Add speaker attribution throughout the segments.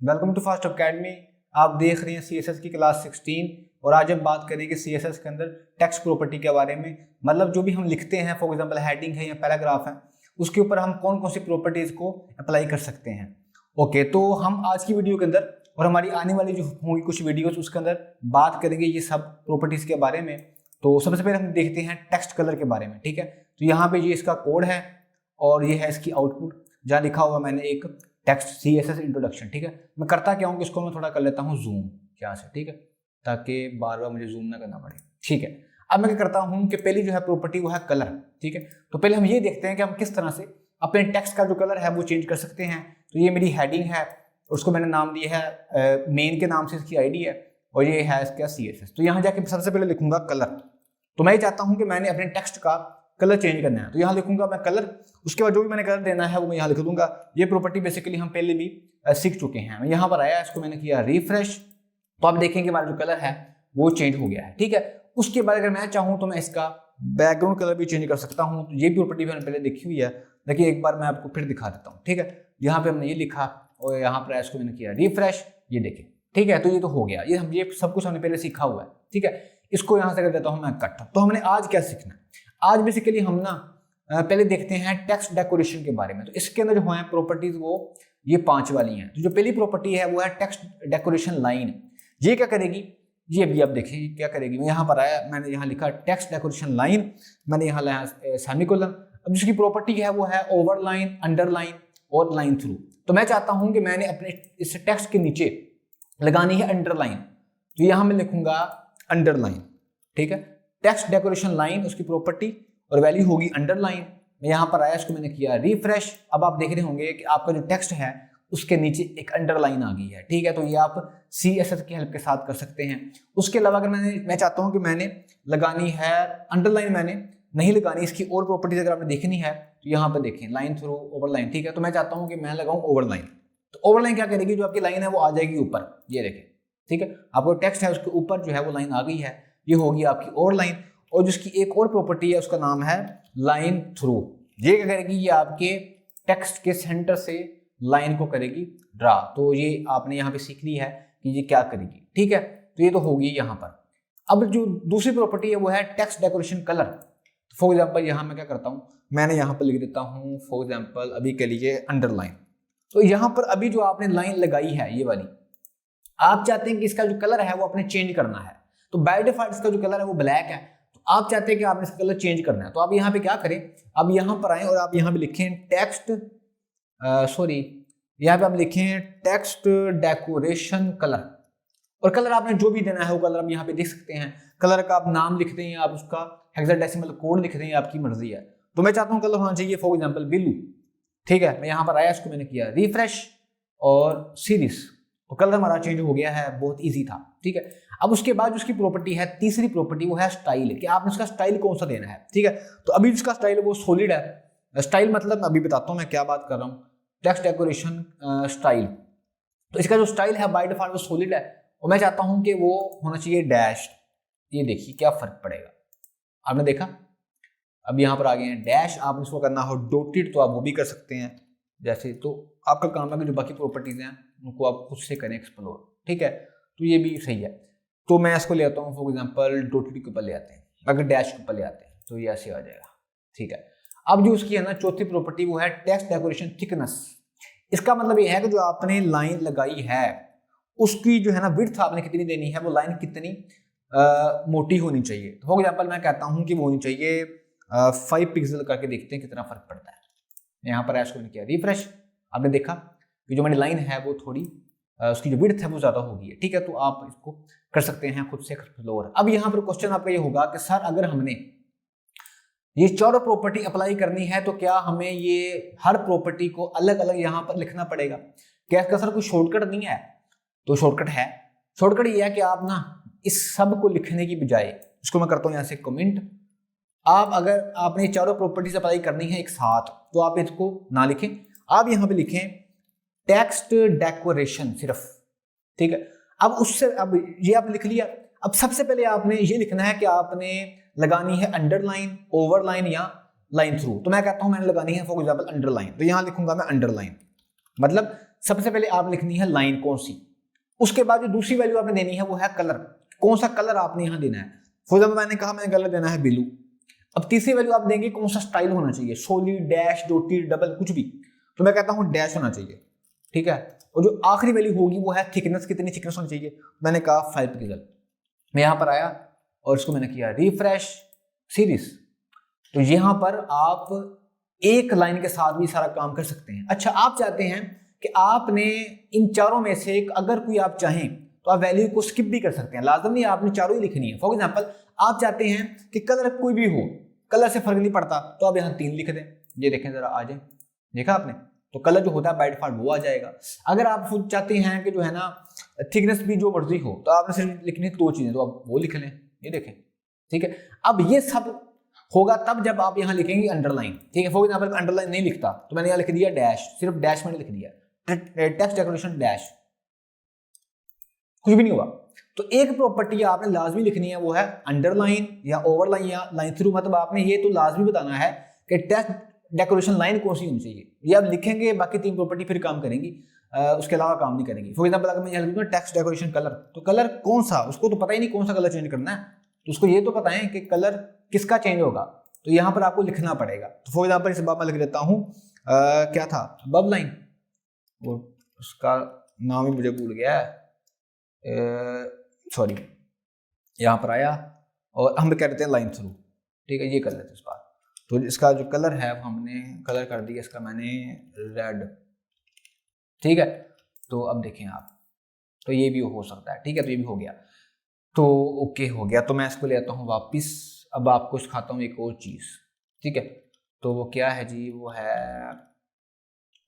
Speaker 1: Welcome to fast academy. आप देख रहे हैं CSS की क्लास 16 और आज हम बात करेंगे CSS के अंदर टेक्स्ट प्रॉपर्टी के बारे में। मतलब जो भी हम लिखते हैं, फॉर एग्जांपल हेडिंग है या पैराग्राफ है, उसके ऊपर हम कौन कौन सी प्रॉपर्टीज को अप्लाई कर सकते हैं। ओके, तो हम आज की वीडियो के अंदर और हमारी आने वाली जो होंगी कुछ वीडियोज उसके अंदर बात करेंगे ये सब प्रॉपर्टीज के बारे में। तो सबसे पहले हम देखते हैं टेक्स्ट कलर के बारे में। ठीक है, तो यहाँ पे ये इसका कोड है और ये है इसकी आउटपुट, जहाँ लिखा हुआ मैंने एक टेक्स्ट CSS इंट्रोडक्शन। ठीक है, मैं करता क्या हूँ कि इसको मैं थोड़ा कर लेता हूँ जूम यहाँ से, ठीक है, ताकि बार बार मुझे जूम ना करना पड़े। ठीक है, अब मैं क्या करता हूँ कि पहली जो है प्रॉपर्टी वो है कलर। ठीक है, तो पहले हम ये देखते हैं कि हम किस तरह से अपने टेक्स्ट का जो कलर है वो चेंज कर सकते हैं। तो ये मेरी हेडिंग है, उसको मैंने नाम दिया है मेन के नाम से, इसकी ID है, और ये है इसका CSS। तो यहाँ जाके सबसे पहले लिखूंगा कलर। तो मैं ये चाहता हूँ कि मैंने अपने टेक्स्ट का कलर चेंज करना है, तो यहाँ लिखूंगा मैं कलर। उसके बाद जो भी मैंने कलर देना है वो मैं यहाँ लिख दूंगा। ये प्रॉपर्टी बेसिकली हम पहले भी सीख चुके हैं। मैं यहाँ पर आया, इसको मैंने किया रिफ्रेश, तो आप देखेंगे हमारा जो कलर है वो चेंज हो गया है। ठीक है, उसके बाद अगर मैं चाहूँ तो मैं इसका बैकग्राउंड कलर भी चेंज कर सकता हूँ। तो ये प्रॉपर्टी भी मैंने पहले देखी हुई है, लेकिन एक बार मैं आपको फिर दिखा देता हूँ। ठीक है, यहाँ पे हमने ये लिखा और यहाँ पर इसको मैंने किया रिफ्रेश, ये देखें। ठीक है, तो ये तो हो गया, ये सब कुछ हमने पहले सीखा हुआ है। ठीक है, इसको यहाँ से कर देता हूँ मैं कट। तो हमने आज क्या सीखना है? आज बेसिकली हम ना पहले देखते हैं टेक्स्ट डेकोरेशन के बारे में। तो इसके अंदर जो है प्रॉपर्टीज वो ये 5 वाली हैं। तो जो पहली प्रॉपर्टी है वो है टेक्स्ट डेकोरेशन लाइन। ये क्या करेगी? ये अभी आप देखिए क्या करेगी। मैं यहाँ पर आया, मैंने यहाँ लिखा टेक्स्ट डेकोरेशन लाइन, मैंने यहाँ लाया सेमीकोलन। अब जिसकी प्रॉपर्टी है वो है ओवरलाइन, अंडरलाइन और लाइन थ्रू। तो मैं चाहता हूँ कि मैंने अपने इस टेक्स्ट के नीचे लगानी है अंडरलाइन, तो यहाँ मैं लिखूंगा अंडरलाइन। ठीक है, टेक्स्ट डेकोरेशन लाइन उसकी प्रॉपर्टी और वैल्यू होगी अंडरलाइन। मैं यहाँ पर आया, इसको मैंने किया रिफ्रेश। अब आप देख रहे होंगे कि आपका जो टेक्स्ट है उसके नीचे एक अंडरलाइन आ गई है। ठीक है, तो ये आप CSS की हेल्प के साथ कर सकते हैं। उसके अलावा अगर मैं चाहता हूँ कि मैंने लगानी है अंडरलाइन, मैंने नहीं लगानी, इसकी और प्रॉपर्टीज अगर आपने देखनी है तो यहाँ पर देखें लाइन थ्रू ओवरलाइन। ठीक है, तो मैं चाहता हूँ कि मैं लगाऊँ ओवरलाइन। तो ओवरलाइन क्या करेगी? जो आपकी लाइन है वो आ जाएगी ऊपर, ये देखें। ठीक है, आपको टेक्स्ट है उसके ऊपर जो है वो लाइन आ गई है, ये होगी आपकी ओवरलाइन। और जिसकी एक और प्रॉपर्टी है उसका नाम है लाइन थ्रू। ये क्या करेगी? ये आपके टेक्स्ट के सेंटर से लाइन को करेगी ड्रा। तो ये आपने यहाँ पे सीख ली है कि ये क्या करेगी। ठीक है, तो ये तो होगी यहाँ पर। अब जो दूसरी प्रॉपर्टी है वो है text decoration colour. For example यहाँ मैं क्या करता हूँ, मैंने यहाँ पर लिख देता हूँ फॉर एग्जाम्पल अभी के लिए अंडरलाइन। तो यहाँ पर अभी जो आपने लाइन लगाई है ये वाली, आप चाहते हैं कि इसका जो कलर है वो आपने चेंज करना है। तो बाय डिफॉल्ट इसका जो कलर है वो ब्लैक है, तो आप चाहते हैं कि आपने इसका कलर चेंज करना है। तो आप यहाँ पे क्या करें, अब यहाँ पर आए और आप यहाँ पे लिखें टेक्स्ट यहाँ पे आप लिखें टेक्स्ट डेकोरेशन कलर, और कलर आपने जो भी देना है वो कलर आप यहाँ पे देख सकते हैं। कलर का आप नाम लिख दें या आप उसका हेक्साडेसिमल कोड लिख दें, आपकी मर्जी है। तो मैं चाहता हूँ कलर होना चाहिए फॉर एग्जाम्पल ब्लू। ठीक है, मैं यहाँ पर आया, इसको मैंने किया रिफ्रेश और सीरीज, तो कलर हमारा चेंज हो गया है, बहुत इजी था। ठीक है, अब उसके बाद उसकी प्रॉपर्टी है तीसरी प्रॉपर्टी, वो है स्टाइल, कि आपने उसका स्टाइल कौन सा देना है। ठीक है, तो अभी जिसका स्टाइल वो सॉलिड है। स्टाइल मतलब अभी बताता हूँ मैं क्या बात कर रहा हूँ, टेक्स्ट डेकोरेशन स्टाइल। तो इसका जो स्टाइल है बाय डिफॉल्ट वो सॉलिड है, और मैं चाहता हूँ कि वो होना चाहिए डैश। ये देखिए क्या फर्क पड़ेगा, आपने देखा। अब यहाँ पर आ गए हैं डैश, आप इसको करना हो डॉटेड तो आप वो भी कर सकते हैं जैसे। तो आपका काम है कि जो बाकी प्रॉपर्टीज हैं उनको आप खुद से करें एक्सप्लोर। ठीक है, तो ये भी सही है। तो मैं इसको ले आता हूँ फॉर एग्जाम्पल डॉटेड के ऊपर ले आते हैं, अगर डैश के ऊपर ले आते हैं तो ये ऐसे आ जाएगा। ठीक है, अब जो उसकी है ना चौथी प्रॉपर्टी वो है टेक्स्ट डेकोरेशन थिकनेस। इसका मतलब ये है कि जो आपने लाइन लगाई है उसकी जो है ना विड्थ आपने कितनी देनी है, वो लाइन कितनी मोटी होनी चाहिए। तो फॉर एग्जाम्पल मैं कहता हूँ कि वो होनी चाहिए 5 पिक्सल करके, देखते हैं कितना फर्क पड़ता है। यहाँ पर ऐश को किया रिफ्रेश, आपने देखा कि जो मेरी लाइन है वो थोड़ी उसकी जो विड्थ है वो ज्यादा हो गई है। ठीक है, तो आप इसको कर सकते हैं खुद से एक्सप्लोर। अब यहाँ पर क्वेश्चन आपका ये होगा कि सर अगर हमने ये चारों प्रॉपर्टी अप्लाई करनी है तो क्या हमें ये हर प्रॉपर्टी को अलग अलग यहाँ पर लिखना पड़ेगा? क्या इसका सर कोई शॉर्टकट नहीं है? तो शॉर्टकट है। शॉर्टकट ये है कि आप ना इस सब को लिखने की बजाय, इसको मैं करता हूँ यहाँ से कमेंट, आप अगर आपने चारों प्रॉपर्टीज अप्लाई करनी है एक साथ तो आप इसको ना लिखें, आप यहाँ पे लिखें टेक्स्ट डेकोरेशन सिर्फ। ठीक है, अब उससे अब ये आपने लिख लिया। अब सबसे पहले आपने ये लिखना है कि आपने लगानी है अंडरलाइन, ओवरलाइन या लाइन थ्रू। तो मैं कहता हूं मैंने लगानी है फॉर एग्जांपल अंडरलाइन, तो यहां लिखूंगा मैं अंडरलाइन। मतलब सबसे पहले आप लिखनी है लाइन कौन सी, उसके बाद जो दूसरी वैल्यू आपने देनी है वो है कलर, कौन सा कलर आपने यहाँ देना है। फॉर एग्जाम्पल मैंने कहा मैंने कलर देना है ब्लू। अब तीसरी वैल्यू आप देंगे कौन सा स्टाइल होना चाहिए, सॉलिड, डैश, डॉटेड, डबल, कुछ भी, तो मैं कहता हूँ डैश होना चाहिए, ठीक है। और जो आखिरी वैल्यू होगी वो है थिकनेस, कितनी थिकनेस होनी चाहिए, मैंने कहा 5 पिक्सल। मैं यहाँ पर आया और इसको मैंने किया रिफ्रेश सीरीज, तो यहाँ पर आप एक लाइन के साथ भी सारा काम कर सकते हैं। अच्छा, आप चाहते हैं कि आपने इन चारों में से अगर कोई आप चाहें तो आप वैल्यू को स्किप भी कर सकते हैं, लाजम नहीं आपने चारों ही लिखनी है। फॉर एग्जांपल आप चाहते हैं कि कलर कोई भी हो, कलर से फर्क नहीं पड़ता, तो आप यहाँ 3 लिख दें। ये देखें जरा, आ जाए, देखा आपने, तो कलर जो होता है बाय डिफॉल्ट वो आ जाएगा। अगर आप चाहते हैं कि जो है ना थिकनेस भी जो मर्जी हो, तो आपने सिर्फ लिखनी है 2 चीजें, तो आप वो लिख लें, ये देखें, ठीक है। अब ये सब होगा तब जब आप यहाँ लिखेंगे अंडरलाइन, ठीक है। फॉर एग्जांपल अंडरलाइन नहीं लिखता तो मैंने यहाँ लिख दिया डैश, सिर्फ डैश मैंने लिख दिया, टेक्स्ट डेकोरेशन डैश, कुछ भी नहीं हुआ। तो एक प्रॉपर्टी आपने लाजमी लिखनी है, वो है अंडरलाइन या ओवरलाइन या लाइन थ्रू। मतलब आपने ये तो लाजमी बताना है कि टेक्स्ट डेकोरेशन लाइन कौन सी होनी चाहिए, ये आप लिखेंगे, बाकी 3 प्रॉपर्टी फिर काम करेंगी, उसके अलावा काम नहीं करेंगी। फॉर एग्जांपल अगर मैं यहाँ लिख दूँ टेक्स्ट डेकोरेशन कलर, तो कलर कौन सा, उसको तो पता ही नहीं कौन सा कलर चेंज करना है, तो उसको ये तो पता है कि कलर किसका चेंज होगा, तो यहाँ पर आपको लिखना पड़ेगा। तो फॉर एग्जांपल इस बार मैं लिख देता हूँ क्या था, बब लाइन, वो उसका नाम ही मुझे भूल गया है, सॉरी। यहाँ पर आया और हम कह देते हैं लाइन थ्रू, ठीक है, ये कर लेते हैं इस बार। तो इसका जो कलर है हमने कलर कर दिया, इसका मैंने रेड, ठीक है। तो अब देखें आप, तो ये भी हो सकता है, ठीक है, तो ये भी हो गया, तो ओके हो गया। तो मैं इसको ले आता हूँ वापिस। अब आपको सिखाता हूँ एक और चीज़, ठीक है, तो वो क्या है जी, वो है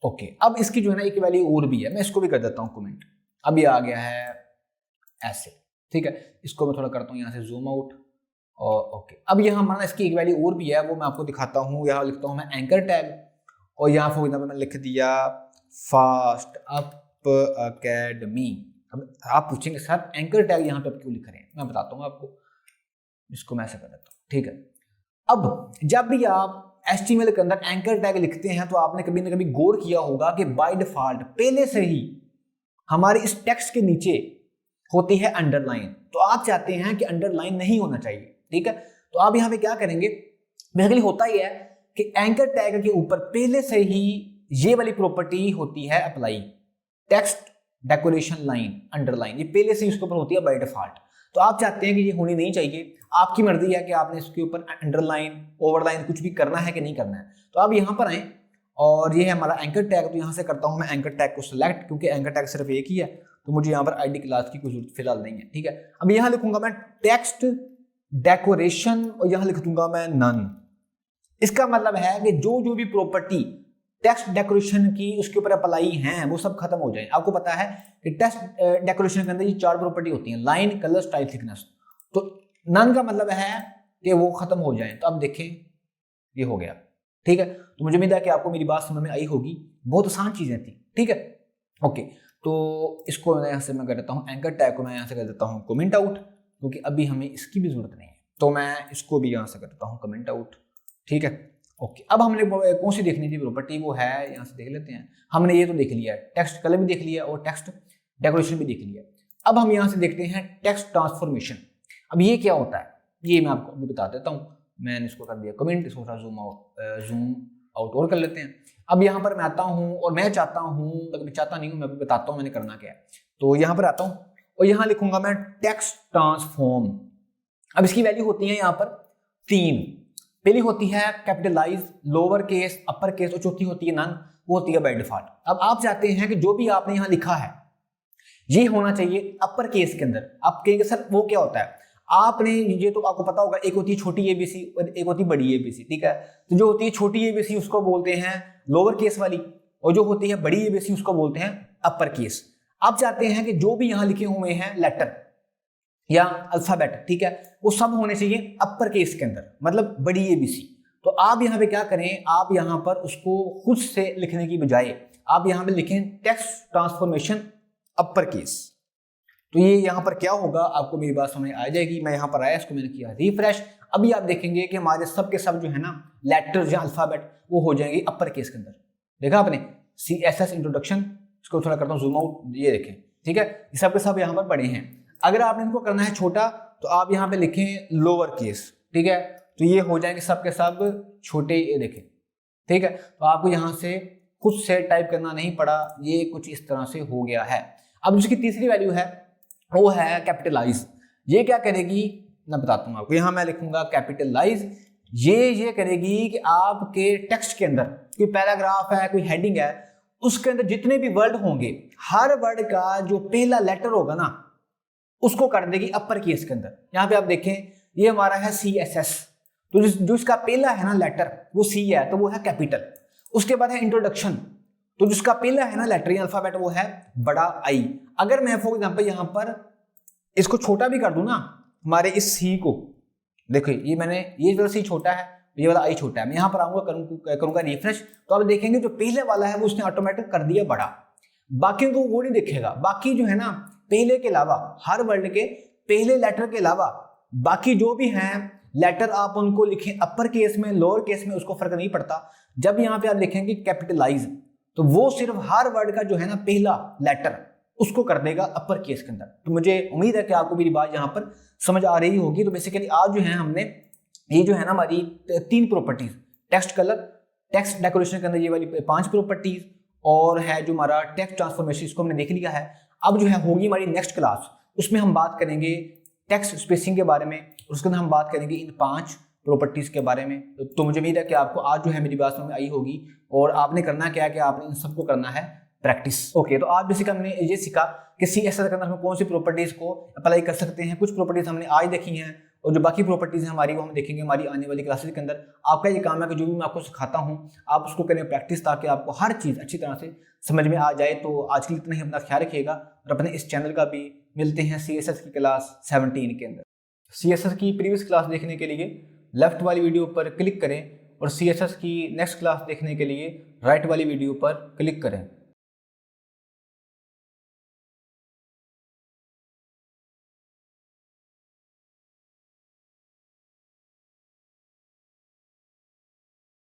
Speaker 1: ओके। अब इसकी जो है ना एक वैल्यू और भी है, मैं इसको भी कर देता हूँ कमेंट। अब ये आ गया है ऐसे, ठीक है, इसको मैं थोड़ा करता हूँ यहाँ से जूम आउट, और ओके। अब यहाँ हमारा इसकी एक वैल्यू और भी है, वो मैं आपको दिखाता हूँ। यहाँ लिखता हूँ मैं एंकर टैग, और यहाँ फॉर एग्जाम्पल मैंने लिख दिया फास्ट अप अकेडमी। अब आप पूछेंगे सर एंकर टैग यहाँ पे आप क्यों लिख रहे हैं, मैं बताता हूँ आपको। इसको मैं ऐसे कर देता हूँ, ठीक है। अब जब भी आप HTML के अंदर एंकर टैग लिखते हैं तो आपने कभी ना कभी गौर किया होगा कि बाय डिफॉल्ट पहले से ही हमारे इस टेक्स्ट के नीचे होती है अंडरलाइन, तो आप चाहते हैं कि अंडरलाइन नहीं होना चाहिए, ठीक है। तो आप यहाँ पे क्या करेंगे, बेसिकली होता ही है कि एंकर टैग के ऊपर पहले से ही ये वाली प्रॉपर्टी होती है apply, text decoration line underline, ये पहले से उसके ऊपर होती है बाय डिफॉल्ट। तो आप चाहते हैं कि ये होनी नहीं चाहिए, आपकी मर्जी है कि आपने इसके ऊपर अंडरलाइन ओवरलाइन कुछ भी करना है कि नहीं करना है। तो आप यहाँ पर आए और ये है हमारा एंकर टैग, तो यहाँ से करता हूँ मैं एंकर टैग को सिलेक्ट, क्योंकि एंकर टैग सिर्फ एक ही है, तो मुझे यहाँ पर आईडी क्लास की कोई जरूरत फिलहाल नहीं है, ठीक है। अब यहाँ लिखूंगा मैं टेक्स्ट डेकोरेशन और यहाँ लिख दूंगा मैं नन। इसका मतलब है कि जो भी प्रॉपर्टी टेक्स्ट डेकोरेशन की उसके ऊपर अप्लाई हैं वो सब खत्म हो जाए। आपको पता है कि टेक्स्ट डेकोरेशन के अंदर ये 4 प्रॉपर्टी होती हैं, लाइन, कलर, स्टाइल, थिकनेस। तो नन का मतलब है कि वो खत्म हो जाए। तो अब देखें ये हो गया, ठीक है। तो मुझे उम्मीद है कि आपको मेरी बात समझ में आई होगी, बहुत आसान चीजें थी, ठीक है, ओके। तो इसको यहाँ से मैं कर देता हूँ एंकर टैग को मैं यहाँ से कर देता हूँ कमेंट आउट, क्योंकि अभी हमें इसकी भी जरूरत नहीं है, तो मैं इसको भी यहाँ से कर देता हूँ कमेंट आउट, ठीक है, ओके। अब हमने कौन सी देखनी थी प्रॉपर्टी, वो है यहाँ से देख लेते हैं। हमने ये तो देख लिया है, टेक्स्ट कलर भी देख लिया और टेक्स्ट डेकोरेशन भी देख लिया। अब हम यहाँ से देखते हैं टेक्स्ट ट्रांसफॉर्मेशन। अब ये क्या होता है ये मैं आपको अभी बता देता हूँ। मैंने इसको कर दिया कमेंट, इसको थोड़ा जूम आउट और कर लेते हैं। अब यहाँ पर मैं आता हूँ और मैं चाहता हूँ, मैं चाहता नहीं हूँ, मैं बताता हूँ मैंने करना क्या है। तो यहाँ पर आता हूँ और यहाँ लिखूंगा मैं टेक्स्ट ट्रांसफॉर्म। अब इसकी वैल्यू होती है यहाँ पर 3। पहली होती है capitalise, lower case, upper case, और चौथी होती है नन, वो होती है बाय डिफॉल्ट। अब आप चाहते हैं कि जो भी आपने यहाँ लिखा है ये होना चाहिए अपर केस के अंदर। आप कहेंगे सर वो क्या होता है, आपने ये तो आपको पता होगा, एक होती है छोटी ABC और एक होती है बड़ी ABC, ठीक है। तो जो होती है छोटी ABC उसको बोलते हैं लोअर केस वाली, और जो होती है बड़ी ABC उसको बोलते हैं अपर केस। आप चाहते हैं कि जो भी यहाँ लिखे हुए हैं लेटर या अल्फाबेट, ठीक है, वो सब होने चाहिए अपर केस के अंदर, मतलब बड़ी ABC। तो आप यहाँ पे क्या करें, आप यहाँ पर उसको खुद से लिखने की बजाय आप यहाँ पे लिखें टेक्स्ट ट्रांसफॉर्मेशन अपर केस। तो ये यहाँ पर क्या होगा आपको मेरी बात समझ आ जाएगी। मैं यहाँ पर आया, इसको मैंने किया रिफ्रेश। अभी आप देखेंगे कि हमारे सब के सब जो है ना लेटर्स या अल्फाबेट वो हो जाएंगे अपर केस के अंदर। देखा आपने CSS इंट्रोडक्शन, इसको थोड़ा करता हूँ जूम आउट, ये देखें, ठीक है, ये सब के सब यहाँ पर बड़े हैं। अगर आपने इनको करना है छोटा तो आप यहाँ पे लिखें लोअर केस, ठीक है, तो ये हो जाएंगे सब के सब छोटे, ये देखें, ठीक है। तो आपको यहाँ से खुद से टाइप करना नहीं पड़ा, ये कुछ इस तरह से हो गया है। अब जिसकी तीसरी वैल्यू है वो है कैपिटलाइज। ये क्या करेगी मैं बताता हूँ आपको। यहाँ मैं लिखूंगा कैपिटलाइज, ये करेगी कि आपके टेक्स्ट के अंदर कोई पैराग्राफ है, कोई हेडिंग है, उसके अंदर जितने भी वर्ड होंगे, हर वर्ड का जो पहला लेटर होगा ना उसको कर देगी अपर केस के अंदर। यहाँ पे आप देखें ये हमारा है CSS, तो जो इसका पहला है ना लेटर वो C है तो वो है कैपिटल। उसके बाद है इंट्रोडक्शन, तो जिसका पहला है ना लेटर या अल्फाबेट वो है बड़ा I। अगर मैं फॉर एग्जांपल यहाँ पर इसको छोटा भी कर दूं ना, हमारे इस C को देखो, ये मैंने ये वाला C छोटा है, ये वाला I छोटा है, मैं यहाँ पर आऊंगा करूंगा रिफ्रेश, तो आप देखेंगे जो पहले वाला है वो उसने ऑटोमेटिक कर दिया बड़ा, बाकी को वो नहीं दिखेगा। बाकी जो है ना पहले के अलावा, हर वर्ड के पहले लेटर के अलावा बाकी जो भी हैं लेटर आप उनको लिखें अपर केस में लोअर केस में, उसको फर्क नहीं पड़ता। जब यहाँ पे आप लिखेंगे कैपिटलाइज तो वो सिर्फ हर वर्ड का जो है ना पहला लेटर उसको कर देगा अपर केस के अंदर। तो मुझे उम्मीद है कि आपको मेरी बात यहाँ पर समझ आ रही होगी। तो बेसिकली आज जो है हमने ये जो है ना हमारी 3 properties, text colour, text decoration के अंदर ये वाली 5 प्रॉपर्टीज, और है जो हमारा टेक्स्ट ट्रांसफॉर्मेशन, इसको हमने देख लिया है। अब जो है होगी हमारी नेक्स्ट क्लास, उसमें हम बात करेंगे टेक्स्ट स्पेसिंग के बारे में, और उसके अंदर हम बात करेंगे इन 5 प्रॉपर्टीज के बारे में। तो मुझे उम्मीद है कि आपको आज जो है मेरी बात समझ में आई होगी, और आपने करना क्या है कि आपने इन सबको करना है प्रैक्टिस। ओके, तो आज बेसिकली हमने ये सीखा कि CSS के अंदर हम कौन सी प्रॉपर्टीज को अप्लाई कर सकते हैं। कुछ प्रॉपर्टीज हमने आज देखी हैं, और जो बाकी प्रॉपर्टीज हैं हमारी वो हम देखेंगे हमारी आने वाली क्लासेस के अंदर। आपका ये काम है कि जो भी मैं आपको सिखाता हूँ आप उसको करें प्रैक्टिस, ताकि आपको हर चीज़ अच्छी तरह से समझ में आ जाए। तो आज के लिए इतना ही, अपना ख्याल रखिएगा, और अपने इस चैनल का भी मिलते हैं CSS की क्लास 17 के अंदर। CSS की प्रीवियस क्लास देखने के लिए लेफ्ट वाली वीडियो पर क्लिक करें, और CSS की नेक्स्ट क्लास देखने के लिए राइट वाली वीडियो पर क्लिक करें।